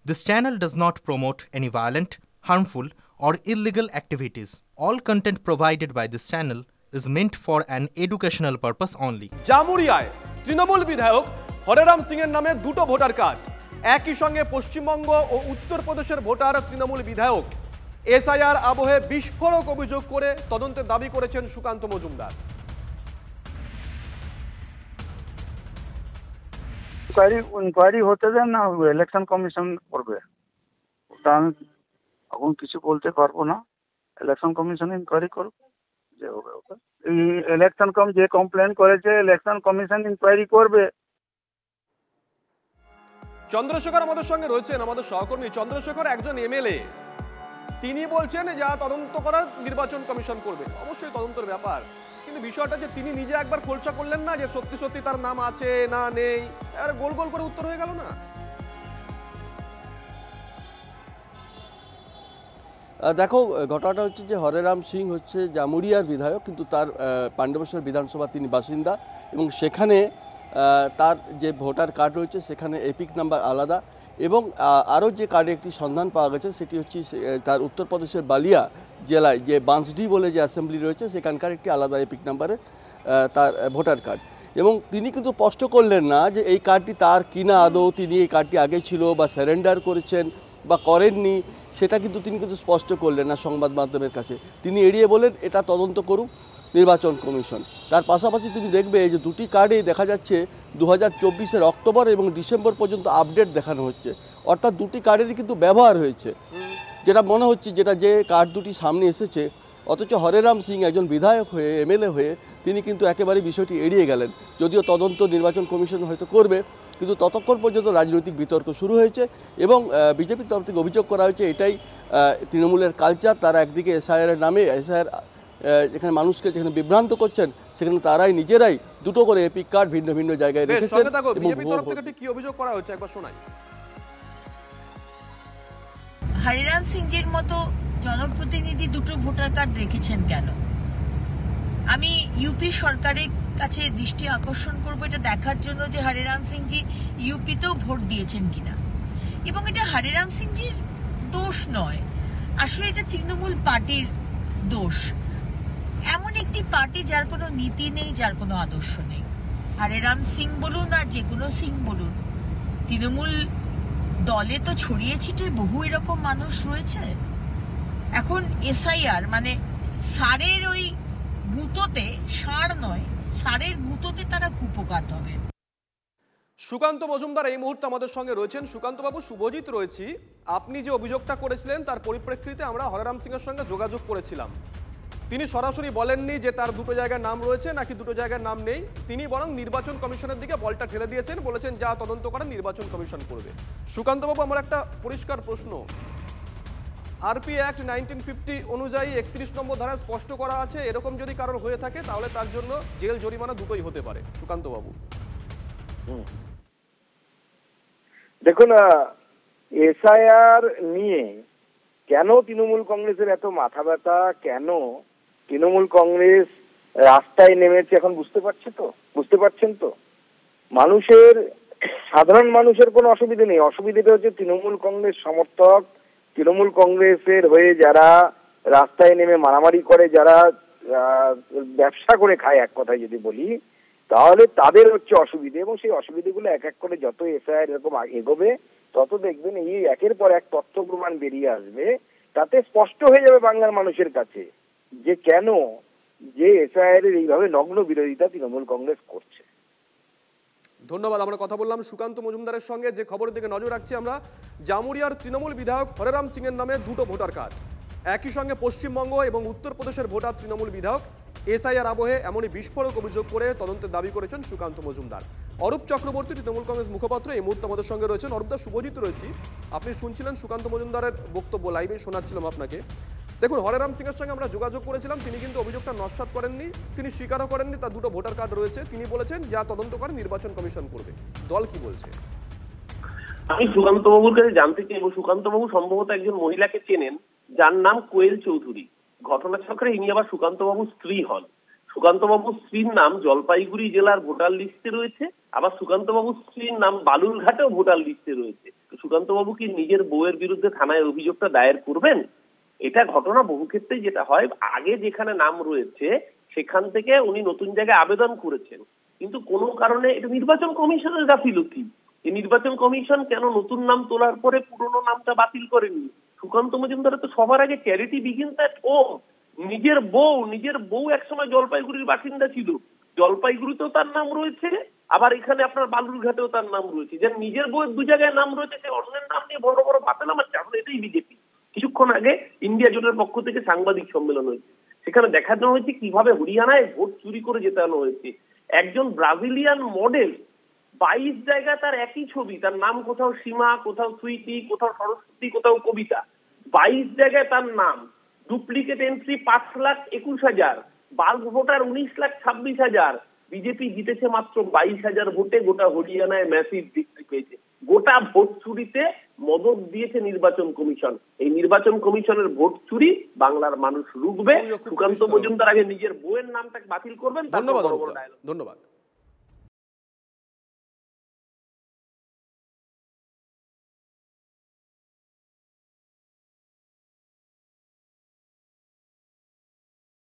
This channel does not promote any violent, harmful, or illegal activities. All content provided by this channel is meant for an educational purpose only. জামুরিয়ায় Trinamool বিধায়ক হরেরাম সিং এর নামে দুটো voter card, একই সঙ্গে পশ্চিমবঙ্গ ও উত্তরপ্রদেশের voter Trinamool বিধায়ক। SIR আবহে বিস্ফোরক অভিযোগ করে তদন্তের দাবি করেছেন সুকান্ত মজুমদার। ইনকোয়ারি হতে দেন না, ইলেকশন কমিশন করবে, ওটা আমি এখন কিছু বলতে পারবো না। ইলেকশন কমিশন ইনকোয়ারি করবে, যে হবে ওটা। এই ইলেকশন যে কমপ্লেন করেছে ইলেকশন কমিশন ইনকোয়ারি করবে। চন্দ্রশেখর আমাদের সঙ্গে রয়েছেন, আমাদের সহকর্মী। চন্দ্রশেখর একজন এমএলএ, তিনি বলছেন যা তদন্ত করার নির্বাচন কমিশন করবে। অবশ্যই তদন্তের ব্যাপার, কিন্তু বিষয়টা যে তিনি নিজে একবার খোলসা করলেন না যে সত্যি সত্যি তার নাম আছে না নেই, আর গোল গোল করে উত্তর হয়ে গেল না। দেখো, ঘটনাটা হচ্ছে যে হরেরাম সিং হচ্ছে জামুরিয়ার বিধায়ক, কিন্তু তার পাণ্ডবেশ্বর বিধানসভা তিনি বাসিন্দা, এবং সেখানে তার যে ভোটার কার্ড রয়েছে সেখানে এপিক নাম্বার আলাদা, এবং আরও যে কার্ডে একটি সন্ধান পাওয়া গেছে সেটি হচ্ছে তার উত্তরপ্রদেশের বালিয়া জেলায় যে বাঁশডি বলে যে অ্যাসেম্বলি রয়েছে সেখানকার একটি আলাদা এপিক নাম্বারের তার ভোটার কার্ড। এবং তিনি কিন্তু স্পষ্ট করলেন না যে এই কার্ডটি তার কিনা, আদৌ তিনি এই কার্ডটি আগে ছিল বা স্যারেন্ডার করেছেন বা করেননি, সেটা কিন্তু তিনি স্পষ্ট করলেন না সংবাদ মাধ্যমের কাছে। তিনি এড়িয়ে বলেন এটা তদন্ত করুক নির্বাচন কমিশন। তার পাশাপাশি তুমি দেখবে যে দুটি কার্ডেই দেখা যাচ্ছে 2024-এর অক্টোবর এবং ডিসেম্বর পর্যন্ত আপডেট দেখানো হচ্ছে, অর্থাৎ দুটি কার্ডেরই কিন্তু ব্যবহার হয়েছে, যেটা মনে হচ্ছে যে কার্ড দুটি সামনে এসেছে। অথচ হরেরাম সিং একজন বিধায়ক হয়ে, এমএলএ হয়ে তিনি কিন্তু একেবারে বিষয়টি এড়িয়ে গেলেন। যদিও তদন্ত নির্বাচন কমিশন হয়তো করবে, কিন্তু ততক্ষণ পর্যন্ত রাজনৈতিক বিতর্ক শুরু হয়েছে এবং বিজেপির তরফ থেকে অভিযোগ করা হয়েছে এটাই তৃণমূলের কালচার। তারা একদিকে এসআইআরের নামে যেখানে মানুষকে যেখানে বিভ্রান্ত করছেন, সেখানে তারাই নিজেরাই দুটো করে এপিক কার্ড ভিন্ন ভিন্ন জায়গায় রেখেছেন। বিজেপির তরফ থেকে কি অভিযোগ করা হয়েছে একবার শোনাই। হরিরাম সিংজির মতো জনপ্রতিনিধি দুটো ভোটার কার্ড রেখেছেন কেন? আমি ইউপি সরকারের কাছে দৃষ্টি আকর্ষণ করব এটা দেখার জন্য যে হরিরাম সিংজি ইউপিতেও ভোট দিয়েছেন কিনা, এবং এটা হরিরাম সিংজির দোষ নয়, আসলে এটা তৃণমূল পার্টির দোষ। এমন একটি পার্টি যার কোনো নীতি নেই, যার কোনো আদর্শ নেই। হরিরাম সিং বলুন আর যে কোনো সিং বলুন, তৃণমূল দলে তো ছড়িয়ে ছিটিয়ে বহু এরকম মানুষ রয়েছে। এখন এসআইআর মানে সারের ওই গুঁতোতে, সার নয়, সারের গুঁতোতে তারা কুপকাত হবে। সুকান্ত মজুমদার এই মুহূর্তে আমাদের সঙ্গে রয়েছেন। সুকান্ত বাবু, শুভজিৎ রয়েছি। আপনি যে অভিযোগটা করেছিলেন তার পরিপ্রেক্ষিতে আমরা হরেরাম সিং এর সঙ্গে যোগাযোগ করেছিলাম। তিনি সরাসরি বলেননি যে তার দুটো জায়গার নাম রয়েছে নাকি দুটো জায়গার নাম নেই, তিনি বরং নির্বাচন কমিশনের দিকে বলটা ঠেলে দিয়েছেন, বলেছেন যা তদন্ত করা নির্বাচন কমিশন করবে। সুকান্ত বাবু, আমার একটা পরিষ্কার প্রশ্ন, আরপি অ্যাক্ট 1950 অনুযায়ী 31 নম্বর ধারায় স্পষ্ট করা আছে এরকম যদি কারোর হয়ে থাকে তাহলে তার জন্য জেল জরিমানা দুটোই হতে পারে। সুকান্ত বাবু, দেখুন, এসআইআর নিয়ে কেন তৃণমূল কংগ্রেসের এত মাথা ব্যথা, কেন তৃণমূল কংগ্রেস রাস্তায় নেমেছে এখন বুঝতে পারছেন তো? সাধারণ মানুষের কোনো অসুবিধা নেই, অসুবিধাটা হচ্ছে তৃণমূল কংগ্রেস সমর্থক, তৃণমূল কংগ্রেসের হয়ে যারা রাস্তায় নেমে মারামারি করে, যারা ব্যবসা করে খায়, এক কথায় যদি বলি, তাহলে তাদের হচ্ছে অসুবিধে। এবং সেই অসুবিধাগুলো এক এক করে যত এসআইআর এরকম এগোবে তত দেখবেন এই একের পর এক তথ্য প্রমাণ বেরিয়ে আসবে, তাতে স্পষ্ট হয়ে যাবে বাংলার মানুষের কাছে যে কেন যে এসআইআর এর এইভাবে নগ্ন বিরোধিতা তৃণমূল কংগ্রেস করছে। ধন্যবাদ। আমরা কথা বললাম সুকান্ত মজুমদারের সঙ্গে। যে খবরের দিকে নজর রাখছি আমরা, জামুরিয়ার তৃণমূল বিধায়ক হরেরাম সিং এর নামে দুটো ভোটার কার্ড, একই সঙ্গে পশ্চিমবঙ্গ এবং উত্তরপ্রদেশের ভোটার তৃণমূল বিধায়ক। এসআইআর আবহে এমনই বিস্ফোরক অভিযোগ করে তদন্তের দাবি করেছেন সুকান্ত মজুমদার। অরূপ চক্রবর্তী, তৃণমূল কংগ্রেস মুখপাত্র, এই মুহূর্তে আমাদের সঙ্গে রয়েছেন। অরূপদা, শুভজিৎ রয়েছি। আপনি শুনছিলেন সুকান্ত মজুমদারের বক্তব্য, লাইভে শোনাচ্ছিলাম আপনাকে। দেখুন, হরেরাম সিং এর সঙ্গে আমরা যোগাযোগ করেছিলাম, তিনি কিন্তু অভিযোগটা নস্যাৎ করেননি, তিনি স্বীকারও করেননি তার দুটো ভোটার কার্ড রয়েছে। তিনি বলেছেন যা তদন্ত করে নির্বাচন কমিশন করবে। দল কি বলছে? আমি সুকান্ত বাবুর কাছে জানতে চাইব, সুকান্ত বাবু সম্ভবত একজন মহিলাকে চেনেন যার নাম কোয়েল চৌধুরী। ঘটনাচক্রে ইনি আবার সুকান্ত বাবুর স্ত্রী হন। সুকান্ত বাবুর স্ত্রীর নাম জলপাইগুড়ি জেলার ভোটার লিস্টে রয়েছে আবার সুকান্ত বাবুর স্ত্রীর নাম বালুরঘাটেও ভোটার লিস্টে রয়েছে। সুকান্ত বাবু কি নিজের বউয়ের বিরুদ্ধে থানায় অভিযোগটা দায়ের করবেন? এটা ঘটনা বহু ক্ষেত্রেই যেটা হয়, আগে যেখানে নাম রয়েছে সেখান থেকে উনি নতুন জায়গায় আবেদন করেছেন, কিন্তু কোনো কারণে এটা নির্বাচন কমিশনের গাফিলতি। এই নির্বাচন কমিশন কেন নতুন নাম তোলার পরে পুরনো নামটা বাতিল করেনি? সুকান্ত মজুমদার তো সবার আগে চ্যারিটি বিগিনস এট হোম। নিজের বউ একসময় জলপাইগুড়ির বাসিন্দা ছিল, জলপাইগুড়িতেও তার নাম রয়েছে, আবার এখানে আপনার বালুরঘাটেও তার নাম রয়েছে। যে নিজের বউয়ের দু জায়গায় নাম রয়েছে, সে অন্যের নাম নিয়ে বড় বড় বাতিল মারছে। এখন এটাই বিজেপি। কিছুক্ষণ আগে ইন্ডিয়া জোটের পক্ষ থেকে সাংবাদিক সম্মেলন হয়েছে, সেখানে দেখানো হয়েছে কিভাবে হরিয়ানায় ভোট চুরি করে জেতানো হয়েছে। একজন ব্রাজিলিয়ান মডেল 22 জায়গায় তার একই ছবি, তার নাম কোথাও সীমা, কোথাও সুইটি, কোথাও সরস্বতী, কোথাও কবিতা, 22 জায়গায় তার নাম। Duplicate entry 5,21,000, bulk voter 19,26,000। BJP জিতেছে মাত্র 22,000 ভোটে, গোটা হরিয়ানায় ম্যাসিভ ভিক্টরি পেয়েছে। গোটা ভোট চুরিতে মদত দিয়েছে নির্বাচন কমিশন। এই নির্বাচন কমিশনের ভোট চুরি বাংলার মানুষ রুখবে। সুকান্ত মজুমদার আগে নিজের বউয়ের নামটাকে বাতিল করবেন। ধন্যবাদ।